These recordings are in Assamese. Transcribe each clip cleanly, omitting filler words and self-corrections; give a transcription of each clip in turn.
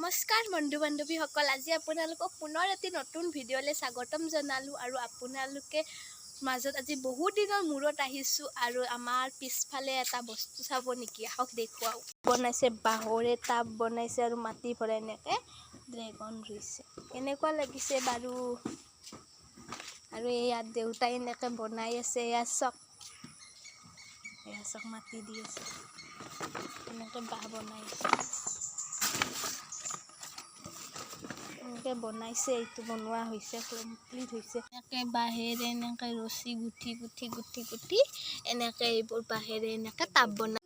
নমস্কাৰ বন্ধু বান্ধৱীসকল, আজি আপোনালোকক পুনৰ এটি নতুন ভিডিঅ'লৈ স্বাগতম জনালোঁ। আৰু আপোনালোকে মাজত আজি বহুত দিনৰ মূৰত আহিছোঁ আৰু আমাৰ পিছফালে এটা বস্তু চাব নেকি? আহক দেখুৱাও। বনাইছে বাঁহৰে টাব বনাইছে আৰু মাটি ভৰাই এনেকৈ ড্ৰেগন ৰুইছে। কেনেকুৱা লাগিছে বাৰু? আৰু ইয়াত দেউতাই এনেকৈ বনাই আছে। এয়া চক মাটি দি আছে, এনেকৈ বাঁহ বনাইছে। এনেকৈ বনাইছে, এইটো বনোৱা হৈছে, কমপ্লিট হৈছে। এনেকৈ বাঁহেৰে এনেকৈ ৰছী গুঠি এনেকৈ এইবোৰ বাঁহেৰে এনেকৈ টাব বনাই।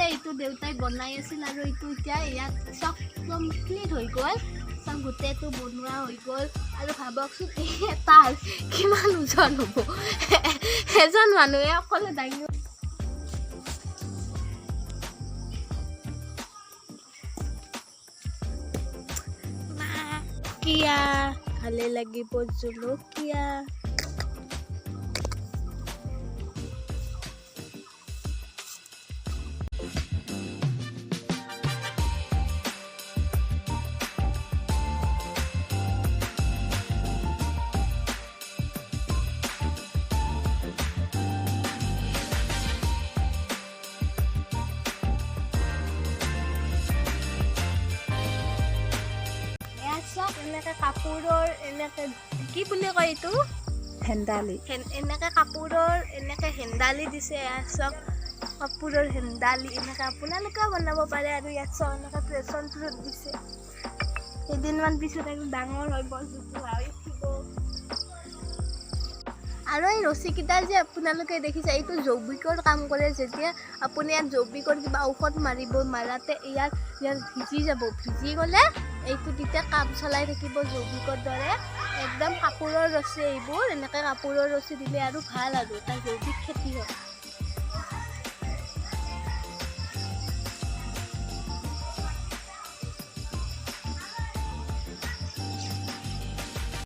এইটো দেউতাই বনাই আছিল আৰু এইটো এতিয়া ইয়াত চব কমপ্লিট হৈ গ'ল। চব গোটেইটো বনোৱা হৈ গ'ল। আৰু ভাবকচোন, এই এটা কিমান ওজন হ'ব? এজন মানুহে অকলে দাঙি জলকীয়া ভালে লাগিব, জলকীয়া এনেকে কাপোৰৰ এনেকে কি বুলি কয় এইটো? হেন্দালি। এনেকে কাপোৰৰ এনেকে হেন্দালি দিছে। চব কাপোৰৰ হেন্দালি এনেকে আপোনালোকেও বনাব পাৰে। আৰু ইয়াত চব এনেকে প্ৰেছন ফ্ৰুট দিছে। কেইদিনমান পিছত একদম ডাঙৰ হৈ বস্তুটো হৈ উঠিব। আৰু এই ৰছীকেইটা যে আপোনালোকে দেখিছে, এইটো জৈৱিকৰ কাম কৰে। যেতিয়া আপুনি ইয়াত জৈৱিকৰ কিবা ঔষধ মাৰাতে ইয়াত ভিজি যাব। ভিজি গ'লে এইটো তেতিয়া কাম চলাই থাকিব জৈৱিকৰ দৰে। একদম কাপোৰৰ ৰছী এইবোৰ, এনেকৈ কাপোৰৰ ৰছী দিলে আৰু ভাল, আৰু এটা জৈৱিক খেতি হয়।